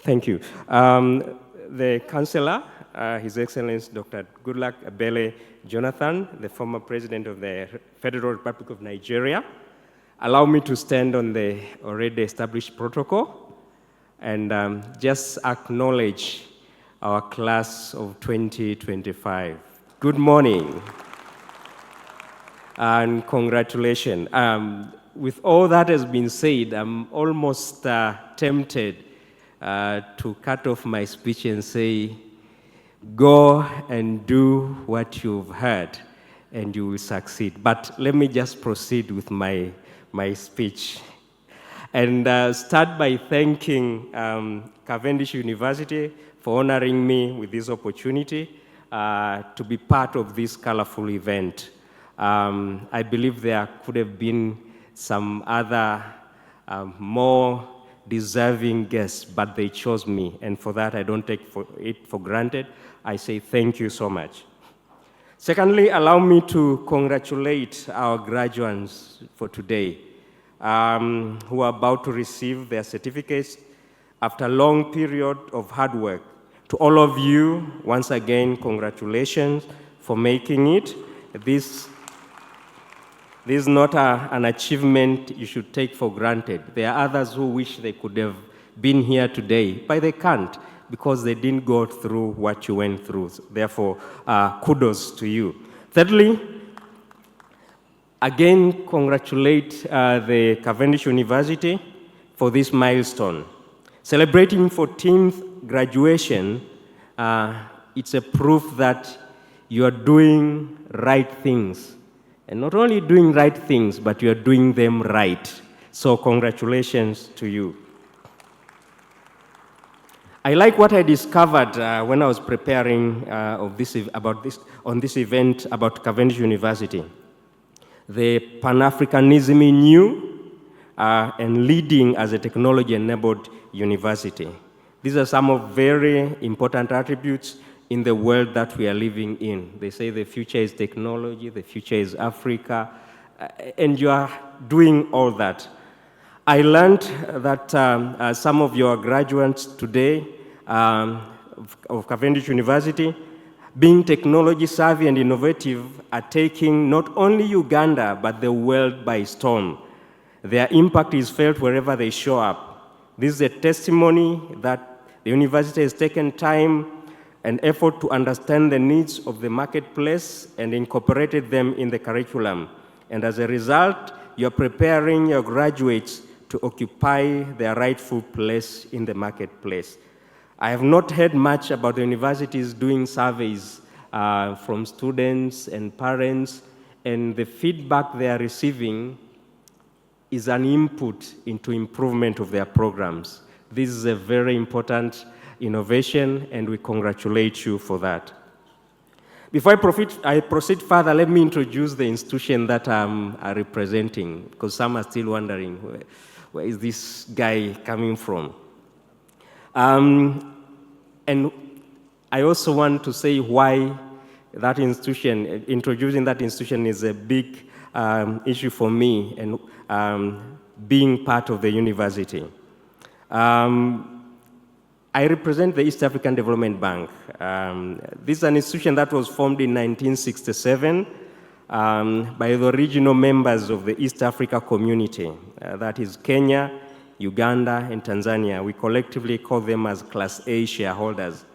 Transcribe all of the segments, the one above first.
Thank you. The Chancellor, His Excellency Dr. Goodluck Ebele Jonathan, the former President of the Federal Republic of Nigeria, allow me to stand on the already established protocol and just acknowledge our class of 2025. Good morning and congratulations. With all that has been said, I'm almost tempted to cut off my speech and say, go and do what you've heard and you will succeed. But let me just proceed with my speech and start by thanking Cavendish University for honoring me with this opportunity to be part of this colorful event. I believe there could have been some other more deserving guests, but they chose me, and for that I don't take it for granted. I say thank you so much. Secondly, allow me to congratulate our graduates for today who are about to receive their certificates after a long period of hard work. To all of you, once again, congratulations for making it. This is not an achievement you should take for granted. There are others who wish they could have been here today, but they can't because they didn't go through what you went through. Therefore, kudos to you. Thirdly, again, congratulate the Cavendish University for this milestone. Celebrating 14th graduation, it's a proof that you are doing right things. And not only doing right things, but you are doing them right. So congratulations to you. I like what I discovered when I was preparing on this event about Cavendish University. The Pan-Africanism in you and leading as a technology-enabled university. These are some of very important attributes in the world that we are living in. They say the future is technology, the future is Africa, and you are doing all that. I learned that some of your graduates today of Cavendish University, being technology savvy and innovative, are taking not only Uganda, but the world by storm. Their impact is felt wherever they show up. This is a testimony that the university has taken time and effort to understand the needs of the marketplace and incorporated them in the curriculum. And as a result, you're preparing your graduates to occupy their rightful place in the marketplace. I have not heard much about the universities doing surveys from students and parents, and the feedback they are receiving is an input into improvement of their programs. This is a very important innovation, and we congratulate you for that. Before I proceed further, let me introduce the institution that I'm representing, because some are still wondering, where is this guy coming from? And I also want to say why that institution, introducing that institution is a big issue for me, and being part of the university. I represent the East African Development Bank. This is an institution that was formed in 1967 by the original members of the East Africa community. That is Kenya, Uganda, and Tanzania. We collectively call them as Class A shareholders.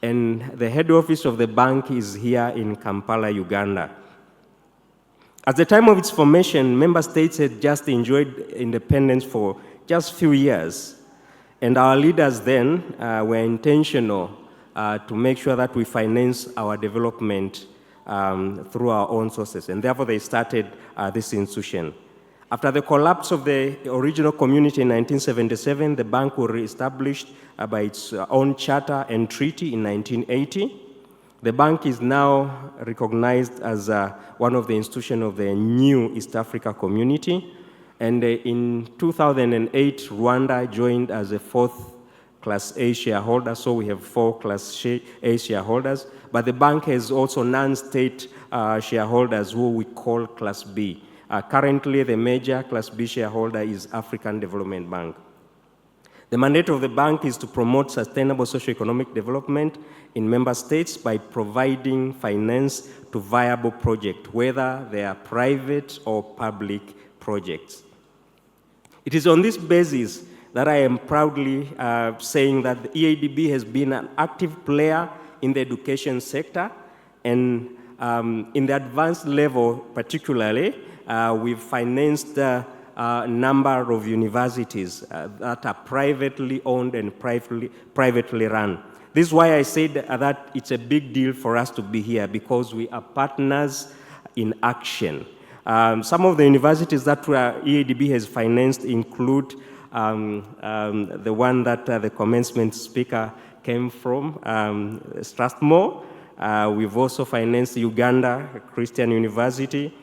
And the head office of the bank is here in Kampala, Uganda. At the time of its formation, member states had just enjoyed independence for just a few years. And our leaders then were intentional to make sure that we finance our development through our own sources. And therefore, they started this institution. After the collapse of the original community in 1977, the bank was reestablished by its own charter and treaty in 1980. The bank is now recognized as one of the institutions of the new East Africa community. And in 2008, Rwanda joined as a fourth Class A shareholder, so we have 4 Class A shareholders. But the bank has also non-state shareholders who we call Class B. Currently, the major Class B shareholder is African Development Bank. The mandate of the bank is to promote sustainable socio-economic development in member states by providing finance to viable projects, whether they are private or public projects. It is on this basis that I am proudly saying that the EADB has been an active player in the education sector, and in the advanced level particularly, we've financed a number of universities that are privately owned and privately run. This is why I said that it's a big deal for us to be here, because we are partners in action. Some of the universities that EADB has financed include the one that the commencement speaker came from, Strathmore. We've also financed Uganda Christian University,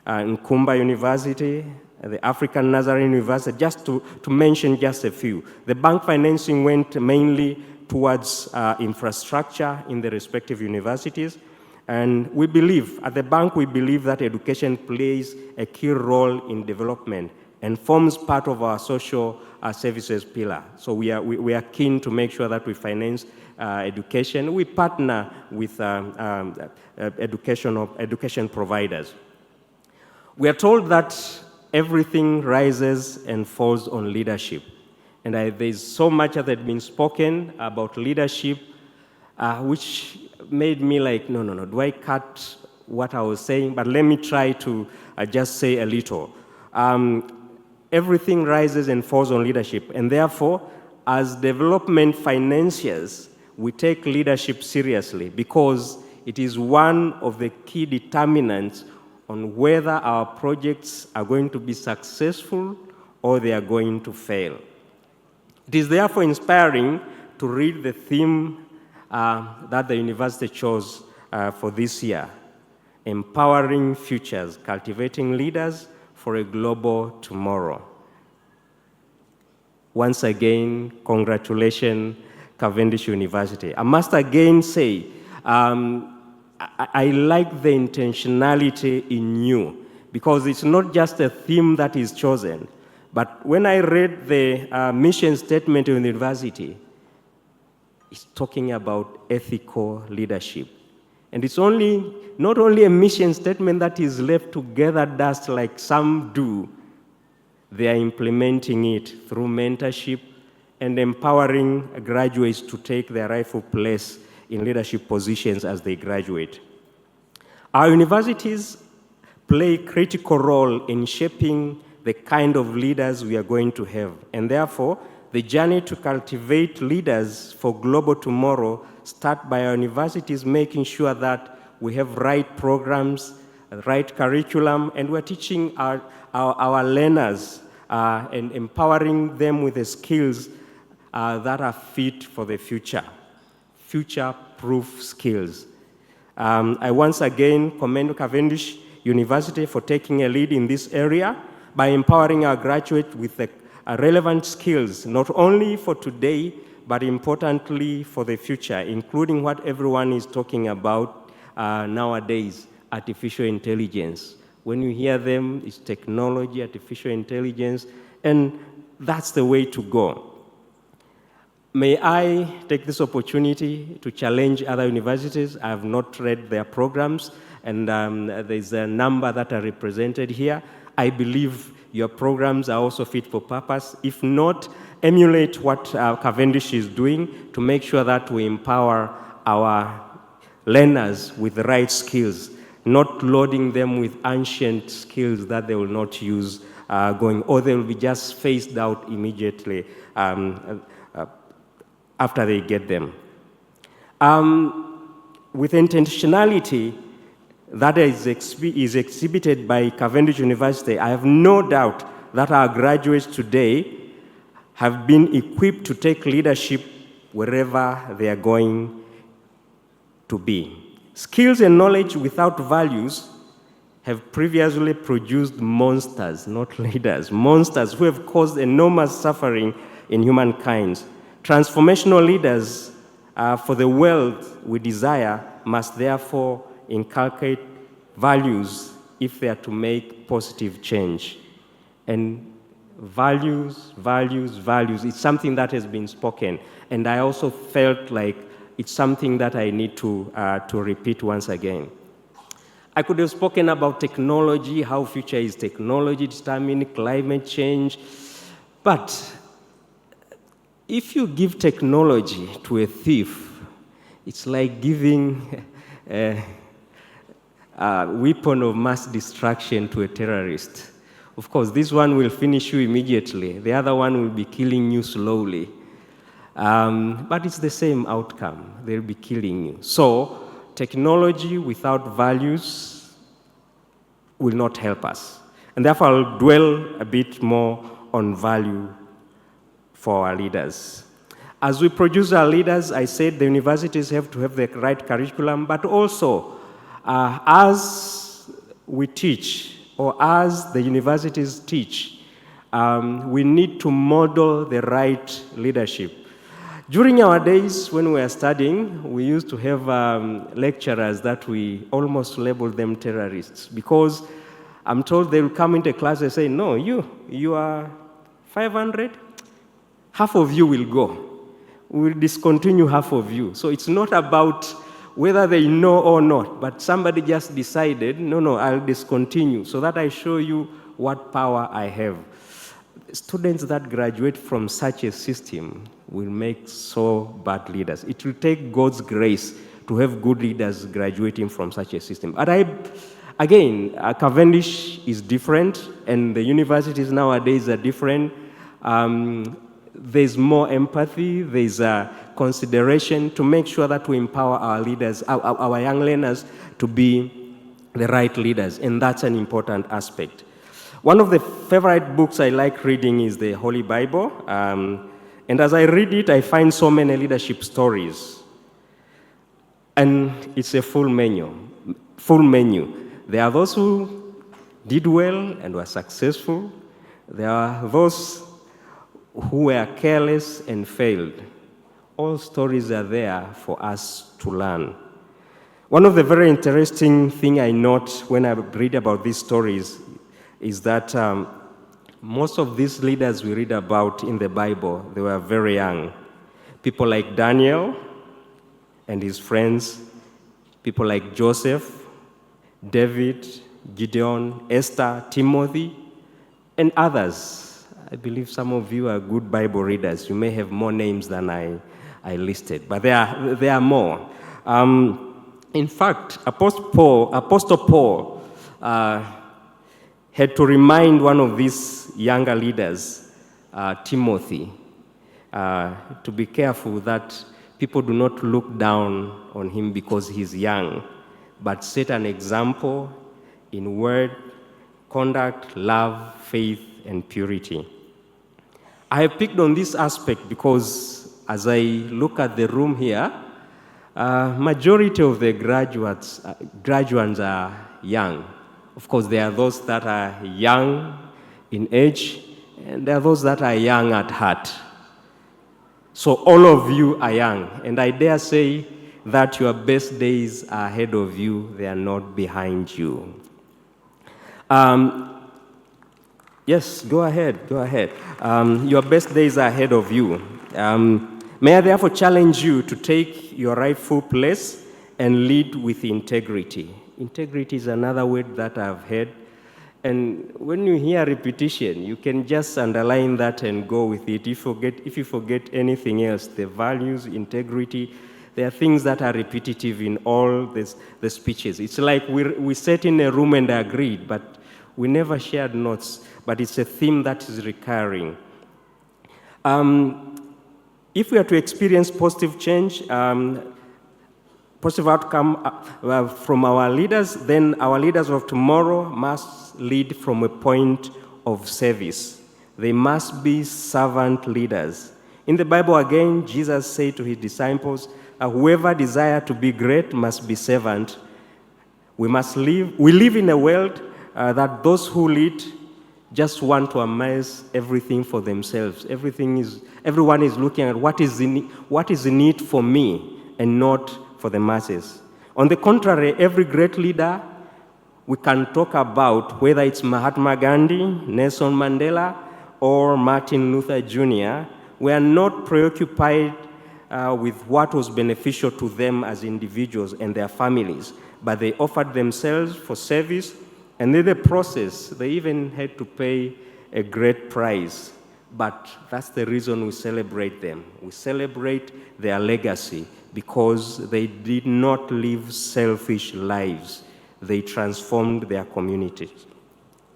Nkumba University, the African Nazarene University, just to mention just a few. The bank financing went mainly towards infrastructure in the respective universities. And we believe, at the bank, we believe that education plays a key role in development and forms part of our social services pillar. So we are keen to make sure that we finance education. We partner with education providers. We are told that everything rises and falls on leadership. And there's so much that has been spoken about leadership, which made me like, no, do I cut what I was saying? But let me try to just say a little. Everything rises and falls on leadership. And therefore, as development financiers, we take leadership seriously, because it is one of the key determinants on whether our projects are going to be successful or they are going to fail. It is therefore inspiring to read the theme that the university chose for this year: Empowering Futures, Cultivating Leaders for a Global Tomorrow. Once again, congratulations, Cavendish University. I must again say, I like the intentionality in you, because it's not just a theme that is chosen, but when I read the mission statement of the university, it's talking about ethical leadership. And it's not only a mission statement that is left to gather dust like some do, they are implementing it through mentorship and empowering graduates to take their rightful place in leadership positions as they graduate. Our universities play a critical role in shaping the kind of leaders we are going to have. And therefore, the journey to cultivate leaders for global tomorrow starts by our universities making sure that we have right programs, right curriculum, and we're teaching our learners and empowering them with the skills that are fit for the future, future-proof skills. I once again commend Cavendish University for taking a lead in this area by empowering our graduates with the relevant skills, not only for today, but importantly for the future, including what everyone is talking about nowadays, artificial intelligence. When you hear them, it's technology, artificial intelligence, and that's the way to go. May I take this opportunity to challenge other universities? I have not read their programs, and there's a number that are represented here. I believe your programs are also fit for purpose. If not, emulate what Cavendish is doing to make sure that we empower our learners with the right skills, not loading them with ancient skills that they will not use or they will be just phased out immediately after they get them. With intentionality that is exhibited by Cavendish University, I have no doubt that our graduates today have been equipped to take leadership wherever they are going to be. Skills and knowledge without values have previously produced monsters, not leaders, monsters who have caused enormous suffering in humankind. Transformational leaders for the world we desire must therefore inculcate values if they are to make positive change. And Values, values, values. It's something that has been spoken. And I also felt like it's something that I need to repeat once again. I could have spoken about technology, how future is technology determined, climate change. But if you give technology to a thief, it's like giving a weapon of mass destruction to a terrorist. Of course, this one will finish you immediately. The other one will be killing you slowly. But it's the same outcome. They'll be killing you. So, technology without values will not help us. And therefore, I'll dwell a bit more on value for our leaders. As we produce our leaders, I said the universities have to have the right curriculum, but also as we teach, or as the universities teach, we need to model the right leadership. During our days when we were studying, we used to have lecturers that we almost labeled them terrorists, because I'm told they will come into class and say, no, you are 500, half of you will go. We'll discontinue half of you. So it's not about whether they know or not, but somebody just decided, no, I'll discontinue so that I show you what power I have. Students that graduate from such a system will make so bad leaders. It will take God's grace to have good leaders graduating from such a system. But again, Cavendish is different, and the universities nowadays are different. There's more empathy, there's a consideration to make sure that we empower our leaders, our young learners, to be the right leaders, and that's an important aspect. One of the favorite books I like reading is the Holy Bible, and as I read it, I find so many leadership stories, and it's a full menu. There are those who did well and were successful. There are those who were careless and failed. All stories are there for us to learn. One of the very interesting things I note when I read about these stories is that most of these leaders we read about in the Bible, they were very young. People like Daniel and his friends, people like Joseph, David, Gideon, Esther, Timothy, and others. I believe some of you are good Bible readers. You may have more names than I listed, but there are more. In fact, Apostle Paul had to remind one of these younger leaders, Timothy, to be careful that people do not look down on him because he's young, but set an example in word, conduct, love, faith, and purity. I have picked on this aspect because as I look at the room here, majority of the graduates are young. Of course, there are those that are young in age, and there are those that are young at heart. So all of you are young, and I dare say that your best days are ahead of you, they are not behind you. Yes, go ahead. Your best days are ahead of you. May I therefore challenge you to take your rightful place and lead with integrity. Integrity is another word that I've heard. And when you hear repetition, you can just underline that and go with it. If you forget anything else, the values, integrity, there are things that are repetitive in all the speeches. It's like we sat in a room and agreed, but we never shared notes, but it's a theme that is recurring. If we are to experience positive change, positive outcome from our leaders, then our leaders of tomorrow must lead from a point of service. They must be servant leaders. In the Bible, again, Jesus said to his disciples, whoever desires to be great must be servant. We live in a world that those who lead just want to amass everything for themselves. Everyone is looking at what is in it for me and not for the masses. On the contrary, every great leader we can talk about, whether it's Mahatma Gandhi, Nelson Mandela, or Martin Luther Jr. were not preoccupied with what was beneficial to them as individuals and their families, but they offered themselves for service, and in the process, they even had to pay a great price. But that's the reason we celebrate them. We celebrate their legacy because they did not live selfish lives. They transformed their communities.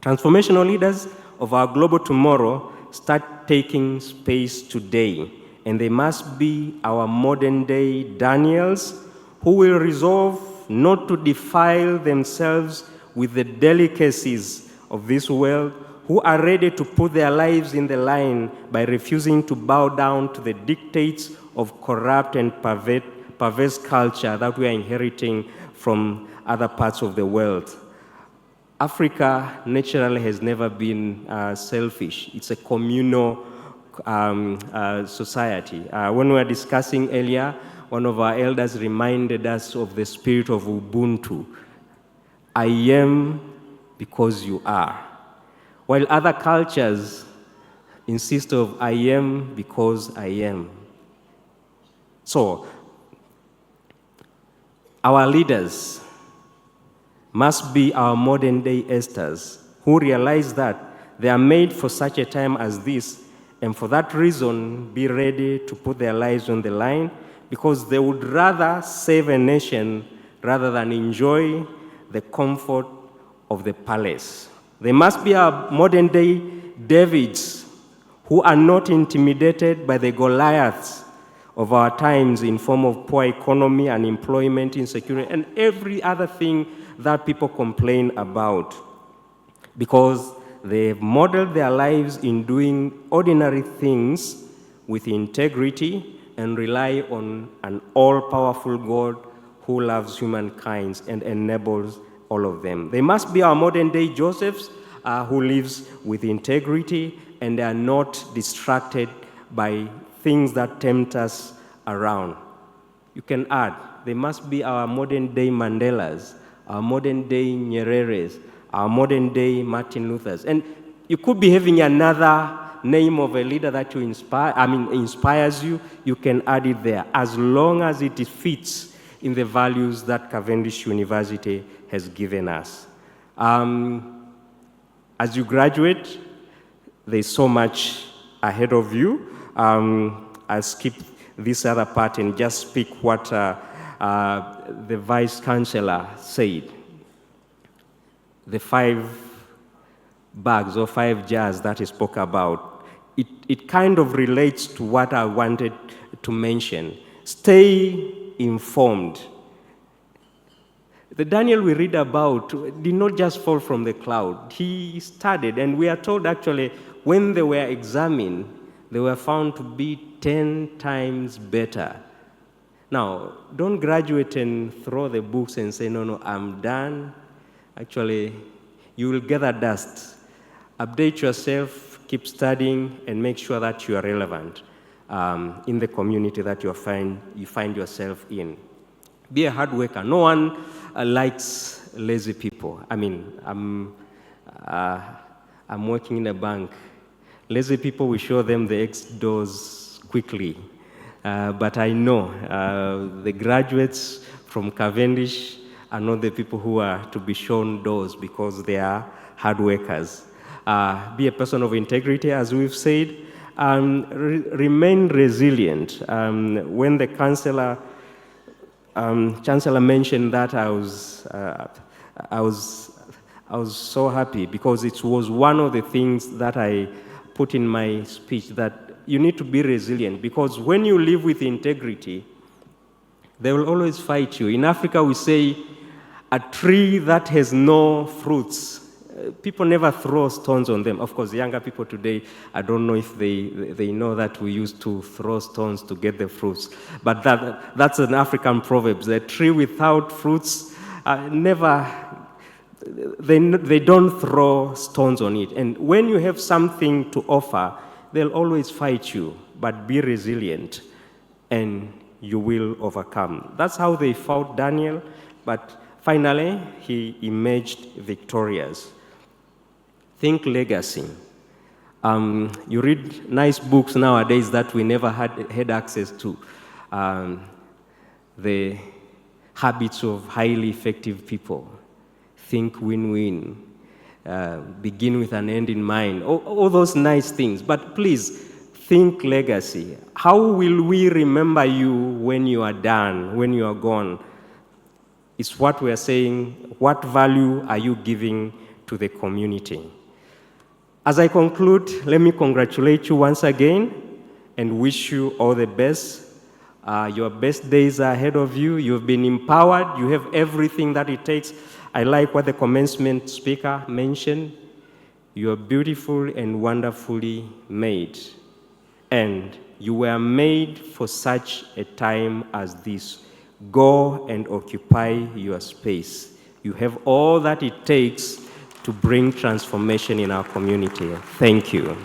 Transformational leaders of our global tomorrow start taking space today, and they must be our modern-day Daniels who will resolve not to defile themselves with the delicacies of this world, who are ready to put their lives in the line by refusing to bow down to the dictates of corrupt and perverse culture that we are inheriting from other parts of the world. Africa naturally has never been selfish. It's a communal society. When we were discussing earlier, one of our elders reminded us of the spirit of Ubuntu. I am because you are. While other cultures insist of I am because I am. So, our leaders must be our modern-day Esthers who realize that they are made for such a time as this, and for that reason, be ready to put their lives on the line because they would rather save a nation rather than enjoy the comfort of the palace. They must be our modern-day Davids who are not intimidated by the Goliaths of our times in form of poor economy, unemployment, insecurity, and every other thing that people complain about, because they've modeled their lives in doing ordinary things with integrity and rely on an all-powerful God who loves humankind and enables all of them. They must be our modern-day Josephs who lives with integrity and are not distracted by things that tempt us around. You can add, they must be our modern-day Mandelas, our modern-day Nyereres, our modern-day Martin Luthers. And you could be having another name of a leader that inspires you, you can add it there, as long as it fits in the values that Cavendish University has given us. As you graduate, there's so much ahead of you. I'll skip this other part and just speak what the Vice Chancellor said. The 5 bags or 5 jars that he spoke about, it kind of relates to what I wanted to mention. Stay informed. The Daniel we read about did not just fall from the cloud. He studied, and we are told actually when they were examined, they were found to be 10 times better. Now, don't graduate and throw the books and say, no, I'm done. Actually, you will gather dust. Update yourself, keep studying, and make sure that you are relevant in the community that you find yourself in. Be a hard worker. No one likes lazy people. I'm working in a bank. Lazy people, we show them the exit doors quickly. But I know the graduates from Cavendish are not the people who are to be shown doors because they are hard workers. Be a person of integrity, as we've said. Remain resilient. When the Chancellor mentioned that, I was so happy because it was one of the things that I put in my speech, that you need to be resilient, because when you live with integrity, they will always fight you. In Africa, we say a tree that has no fruits, people never throw stones on them. Of course, younger people today, I don't know if they know that we used to throw stones to get the fruits. But that's an African proverb. The tree without fruits they don't throw stones on it. And when you have something to offer, they'll always fight you. But be resilient, and you will overcome. That's how they fought Daniel, but finally, he emerged victorious. Think legacy. You read nice books nowadays that we never had access to. The habits of highly effective people. Think win-win. Begin with an end in mind. All those nice things. But please, think legacy. How will we remember you when you are done, when you are gone? It's what we are saying. What value are you giving to the community? As I conclude, let me congratulate you once again and wish you all the best. Your best days are ahead of you. You've been empowered. You have everything that it takes. I like what the commencement speaker mentioned. You are beautiful and wonderfully made. And you were made for such a time as this. Go and occupy your space. You have all that it takes to bring transformation in our community. Thank you.